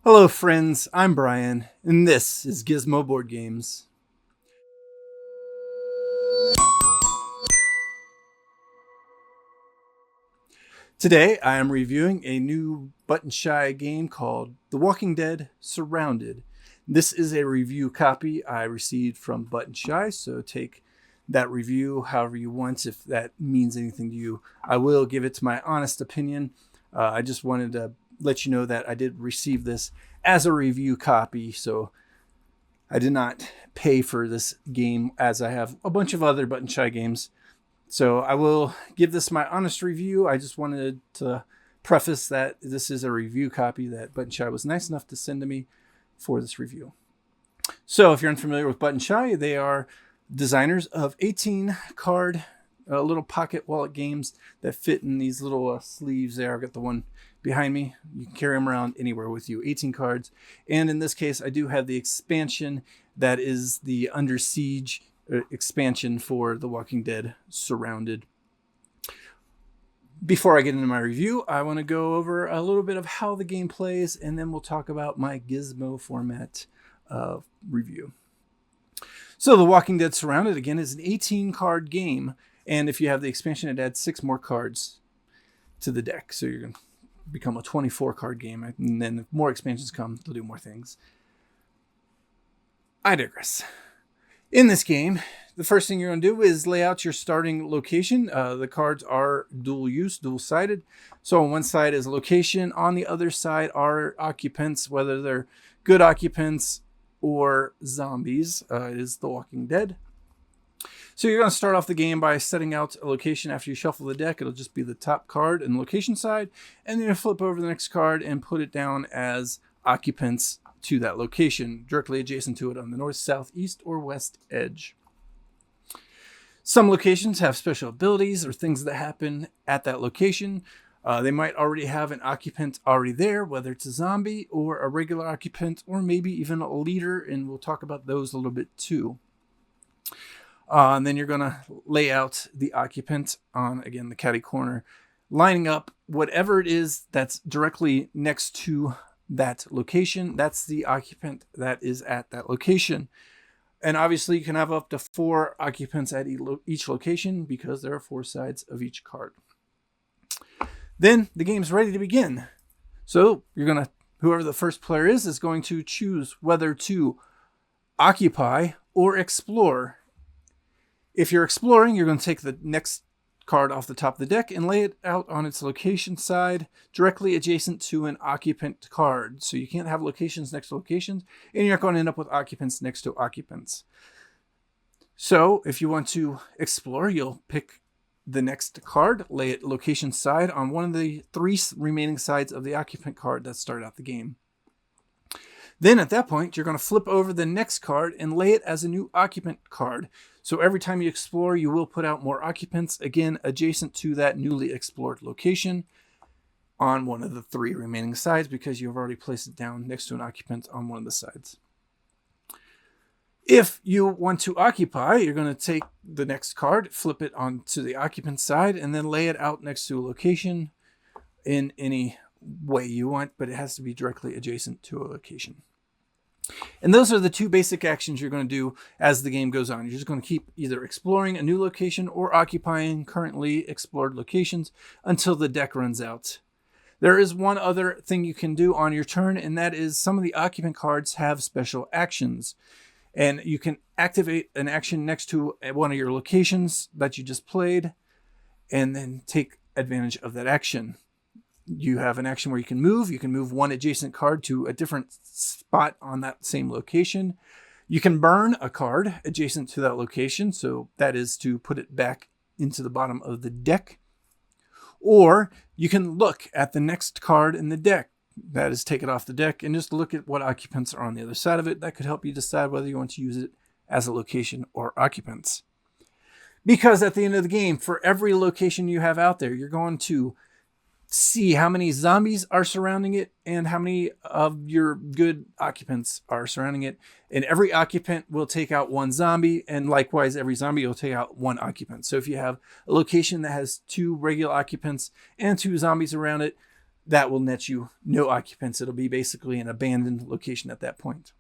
Hello, friends. I'm Brian, and this is Gizmo Board Games. Today, I am reviewing a new Button Shy game called The Walking Dead Surrounded. This is a review copy I received from Button Shy, so take that review however you want, if that means anything to you. I will give it my honest opinion. I just wanted to let you know that I did receive this as a review copy, so I did not pay for this game as I have a bunch of other Button Shy games. So I will give this my honest review. I just wanted to preface that this is a review copy that Button Shy was nice enough to send to me for this review. So if you're unfamiliar with Button Shy, they are designers of 18 card little pocket wallet games that fit in these little sleeves there. I've got the one behind me. You can carry them around anywhere with you. 18 cards. And in this case, I do have the expansion that is the Under Siege expansion for The Walking Dead Surrounded. Before I get into my review, I want to go over a little bit of how the game plays, and then we'll talk about my Gizmo format review. So The Walking Dead Surrounded, again, is an 18-card game, and if you have the expansion, it adds 6 more cards to the deck. So you're going to become a 24-card game, and then if more expansions come, they'll do more things. I digress. In this game, the first thing you're going to do is lay out your starting location. The cards are dual use, dual-sided. So on one side is location. On the other side are occupants, whether they're good occupants or zombies. It is The Walking Dead. So you're going to start off the game by setting out a location. After you shuffle the deck, it'll just be the top card and the location side. And then you flip over the next card and put it down as occupants to that location, directly adjacent to it on the north, south, east, or west edge. Some locations have special abilities or things that happen at that location. They might already have an occupant already there, whether it's a zombie or a regular occupant, or maybe even a leader, and we'll talk about those a little bit too. And then you're going to lay out the occupant on, again, the catty corner, lining up whatever it is that's directly next to that location. That's the occupant that is at that location. And obviously you can have up to 4 occupants at each location because there are 4 sides of each card. Then the game's ready to begin. So whoever the first player is going to choose whether to occupy or explore. If you're exploring, you're going to take the next card off the top of the deck and lay it out on its location side directly adjacent to an occupant card. So you can't have locations next to locations, and you're not going to end up with occupants next to occupants. So if you want to explore, you'll pick the next card, lay it location side on one of the 3 remaining sides of the occupant card that started out the game. Then at that point, you're going to flip over the next card and lay it as a new occupant card. So every time you explore, you will put out more occupants, again, adjacent to that newly explored location on one of the 3 remaining sides because you've already placed it down next to an occupant on one of the sides. If you want to occupy, you're going to take the next card, flip it onto the occupant side, and then lay it out next to a location in any way you want, but it has to be directly adjacent to a location. And those are the 2 basic actions you're going to do as the game goes on. You're just going to keep either exploring a new location or occupying currently explored locations until the deck runs out. There is one other thing you can do on your turn, and that is some of the occupant cards have special actions. And you can activate an action next to one of your locations that you just played and then take advantage of that action. You have an action where you can move. You can move one adjacent card to a different spot on that same location. You can burn a card adjacent to that location. So that is to put it back into the bottom of the deck. Or you can look at the next card in the deck. That is, take it off the deck and just look at what occupants are on the other side of it. That could help you decide whether you want to use it as a location or occupants. Because at the end of the game, for every location you have out there, you're going to see how many zombies are surrounding it and how many of your good occupants are surrounding it. And every occupant will take out 1 zombie, and likewise every zombie will take out 1 occupant. So if you have a location that has 2 regular occupants and 2 zombies around it, that will net you no occupants. It'll be basically an abandoned location at that point.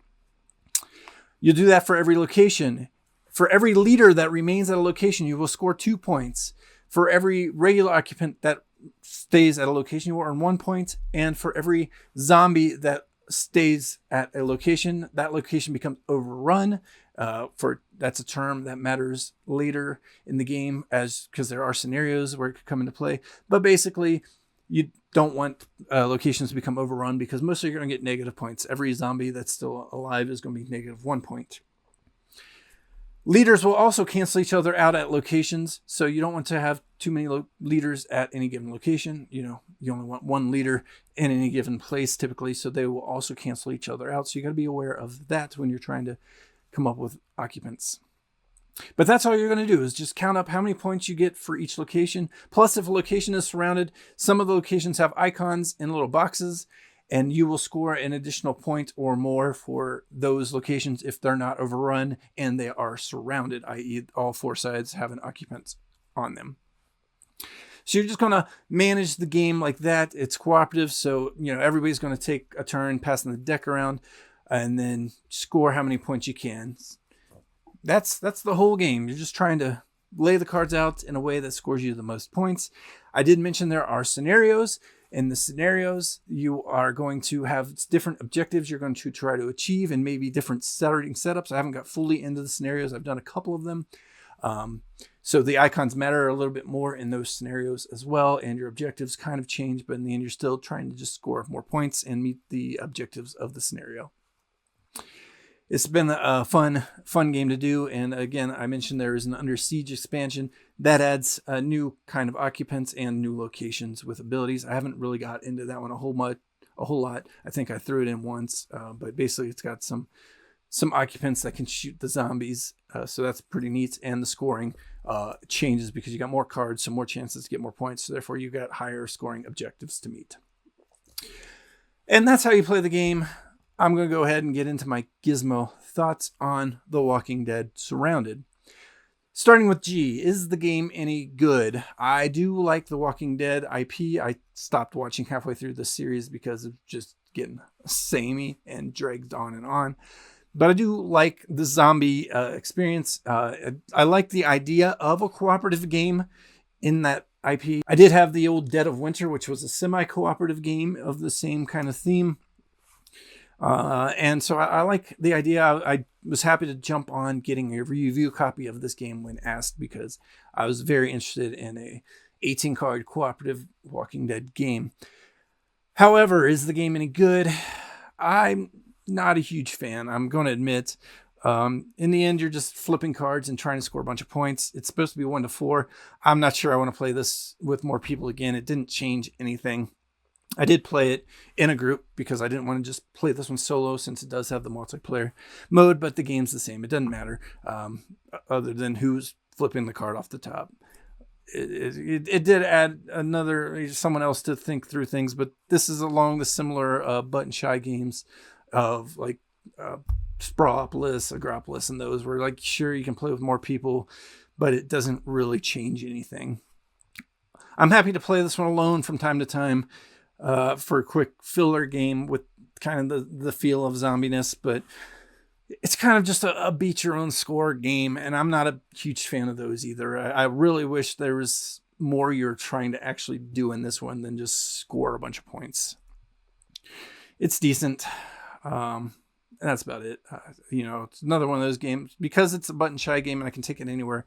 You'll do that for every location. For every leader that remains at a location, you will score 2 points. For every regular occupant that stays at a location, you will earn 1 point. And for every zombie that stays at a location, that location becomes overrun. That's a term that matters later in the game, because there are scenarios where it could come into play. But basically, you don't want locations to become overrun, because mostly you're going to get negative points. Every zombie that's still alive is going to be negative 1 point. Leaders will also cancel each other out at locations, so you don't want to have too many leaders at any given location. You only want one leader in any given place typically, so they will also cancel each other out. So you got to be aware of that when you're trying to come up with occupants. But that's all you're going to do, is just count up how many points you get for each location. Plus, if a location is surrounded, some of the locations have icons in little boxes, and you will score an additional point or more for those locations if they're not overrun and they are surrounded, i.e. all 4 sides have an occupant on them. So you're just going to manage the game like that. It's cooperative, so everybody's going to take a turn passing the deck around and then score how many points you can. That's the whole game. You're just trying to lay the cards out in a way that scores you the most points. I did mention there are scenarios. In the scenarios, you are going to have different objectives you're going to try to achieve, and maybe different starting setups. I haven't got fully into the scenarios. I've done a couple of them. So the icons matter a little bit more in those scenarios as well, and your objectives kind of change, but in the end, you're still trying to just score more points and meet the objectives of the scenario. It's been a fun game to do. And again, I mentioned there is an Under Siege expansion that adds a new kind of occupants and new locations with abilities. I haven't really got into that one a whole lot. I think I threw it in once, but basically it's got some occupants that can shoot the zombies. So that's pretty neat. And the scoring changes because you got more cards, so more chances to get more points. So therefore you got higher scoring objectives to meet. And that's how you play the game. I'm going to go ahead and get into my gizmo thoughts on The Walking Dead Surrounded. Starting with G, is the game any good? I do like The Walking Dead IP. I stopped watching halfway through the series because of just getting samey and dragged on and on. But I do like the zombie experience. I like the idea of a cooperative game in that IP. I did have the old Dead of Winter, which was a semi-cooperative game of the same kind of theme. And so I like the idea. I was happy to jump on getting a review copy of this game when asked, because I was very interested in a 18 card cooperative Walking Dead game. However, is the game any good? I'm not a huge fan, I'm going to admit. In the end, you're just flipping cards and trying to score a bunch of points. It's supposed to be 1 to 4. I'm not sure I want to play this with more people again. It didn't change anything. I did play it in a group because I didn't want to just play this one solo, since it does have the multiplayer mode, but the game's the same. It doesn't matter other than who's flipping the card off the top. It did add someone else to think through things, but this is along the similar button shy games of like Sprawlopolis, Agropolis, and those where, like, sure, you can play with more people, but it doesn't really change anything. I'm happy to play this one alone from time to time. For a quick filler game with kind of the feel of zombiness, but it's kind of just a beat your own score game, and I'm not a huge fan of those either. I really wish there was more you're trying to actually do in this one than just score a bunch of points. It's decent. And that's about it. It's another one of those games, because it's a button shy game and I can take it anywhere.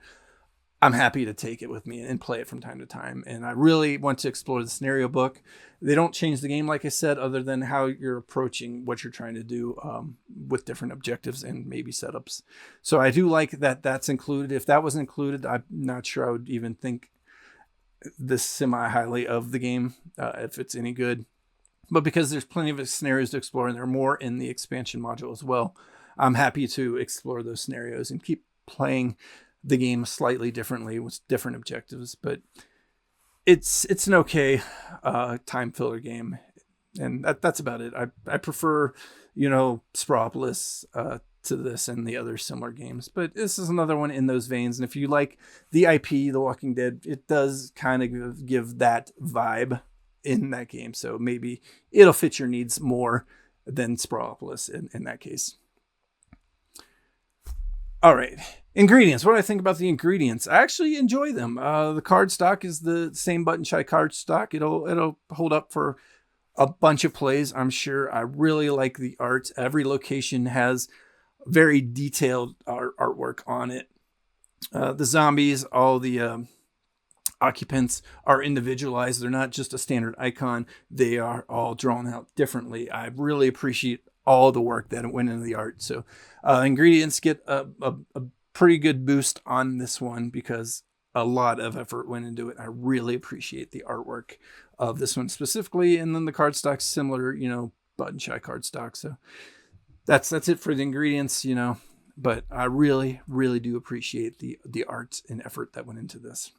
I'm happy to take it with me and play it from time to time. And I really want to explore the scenario book. They don't change the game, like I said, other than how you're approaching what you're trying to do with different objectives and maybe setups. So I do like that that's included. If that wasn't included, I'm not sure I would even think this semi-highly of the game, if it's any good. But because there's plenty of scenarios to explore, and there are more in the expansion module as well, I'm happy to explore those scenarios and keep playing the game slightly differently with different objectives. But it's an okay time filler game, and that's about it. I prefer Sprawlopolis to this and the other similar games, but this is another one in those veins. And if you like the IP, The Walking Dead, it does kind of give that vibe in that game. So maybe it'll fit your needs more than Sprawlopolis in that case. All right. Ingredients. What do I think about the ingredients? I actually enjoy them. The card stock is the same Button Shy card stock. It'll hold up for a bunch of plays, I'm sure. I really like the art. Every location has very detailed artwork on it. The zombies, all the occupants are individualized. They're not just a standard icon. They are all drawn out differently. I really appreciate all the work that went into the art. So ingredients get a pretty good boost on this one because a lot of effort went into it. I really appreciate the artwork of this one specifically. And then the cardstock's similar, Button Shy cardstock. So that's it for the ingredients, but I really, really do appreciate the art and effort that went into this.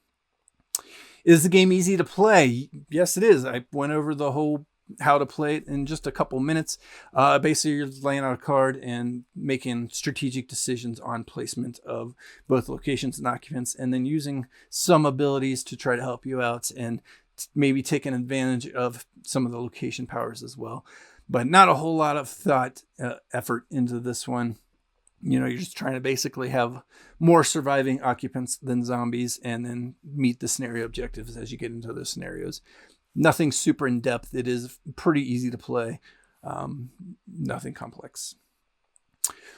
Is the game easy to play? Yes, it is. I went over the whole how to play it in just a couple minutes. Basically, you're laying out a card and making strategic decisions on placement of both locations and occupants, and then using some abilities to try to help you out and maybe taking advantage of some of the location powers as well. But not a whole lot of thought, effort into this one. You're just trying to basically have more surviving occupants than zombies and then meet the scenario objectives as you get into those scenarios. Nothing super in depth. It is pretty easy to play. Nothing complex.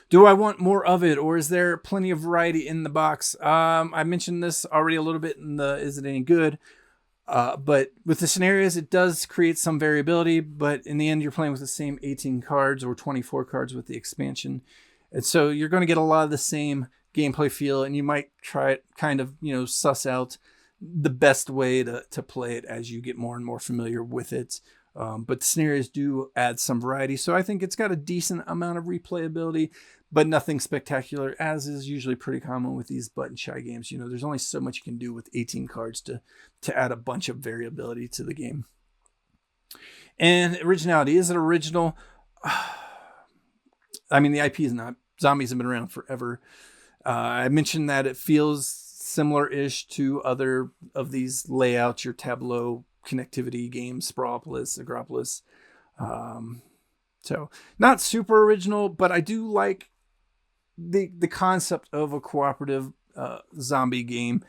Do I want more of it, or is there plenty of variety in the box? I mentioned this already a little bit in the Is It Any Good? But with the scenarios, it does create some variability, but in the end, you're playing with the same 18 cards or 24 cards with the expansion. And so you're going to get a lot of the same gameplay feel, and you might try it kind of, suss out the best way to play it as you get more and more familiar with it. But the scenarios do add some variety. So I think it's got a decent amount of replayability, but nothing spectacular, as is usually pretty common with these Button Shy games. There's only so much you can do with 18 cards to add a bunch of variability to the game. And originality. Is it original? I mean, the IP is not. Zombies have been around forever. I mentioned that it feels similar-ish to other of these layouts, your tableau connectivity games, Sprawlopolis, Agropolis. So not super original, but I do like the concept of a cooperative zombie game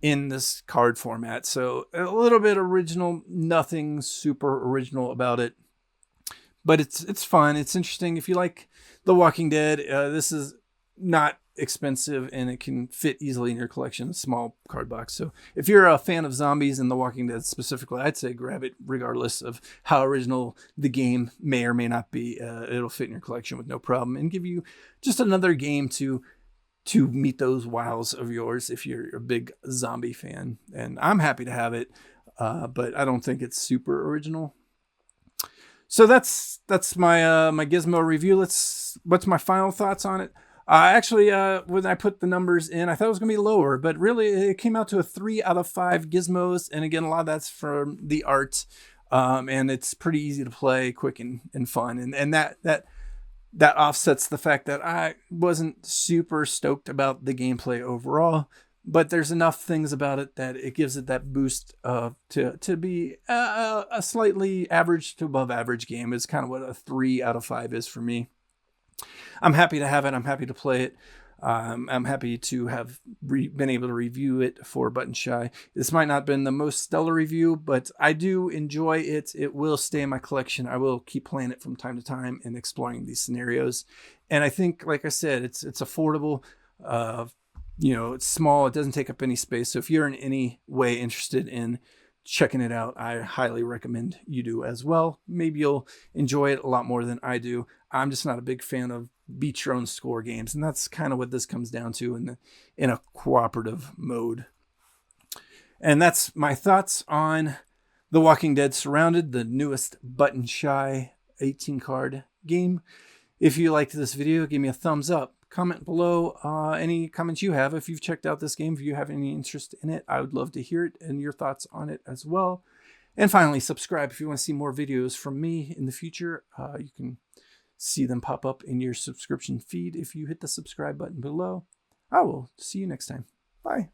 in this card format. So a little bit original, nothing super original about it. But it's fun. It's interesting. If you like The Walking Dead, this is not expensive and it can fit easily in your collection, a small card box. So if you're a fan of zombies and The Walking Dead specifically, I'd say grab it regardless of how original the game may or may not be. It'll fit in your collection with no problem and give you just another game to meet those wows of yours if you're a big zombie fan. And I'm happy to have it, but I don't think it's super original. So that's my my Gizmo review. What's my final thoughts on it? Actually, when I put the numbers in, I thought it was going to be lower, but really it came out to a 3 out of 5 Gizmos. And again, a lot of that's from the art, and it's pretty easy to play, quick and fun. And that offsets the fact that I wasn't super stoked about the gameplay overall. But there's enough things about it that it gives it that boost to be a slightly average to above average game. Is kind of what a 3 out of 5 is for me. I'm happy to have it. I'm happy to play it. I'm happy to have been able to review it for Button Shy. This might not have been the most stellar review, but I do enjoy it. It will stay in my collection. I will keep playing it from time to time and exploring these scenarios. And I think, like I said, it's affordable. It's small. It doesn't take up any space. So if you're in any way interested in checking it out, I highly recommend you do as well. Maybe you'll enjoy it a lot more than I do. I'm just not a big fan of beat your own score games. And that's kind of what this comes down to in a cooperative mode. And that's my thoughts on The Walking Dead Surrounded, the newest Button Shy 18 card game. If you liked this video, give me a thumbs up. Comment below any comments you have. If you've checked out this game, if you have any interest in it, I would love to hear it and your thoughts on it as well. And finally, subscribe if you want to see more videos from me in the future. You can see them pop up in your subscription feed if you hit the subscribe button below. I will see you next time. Bye.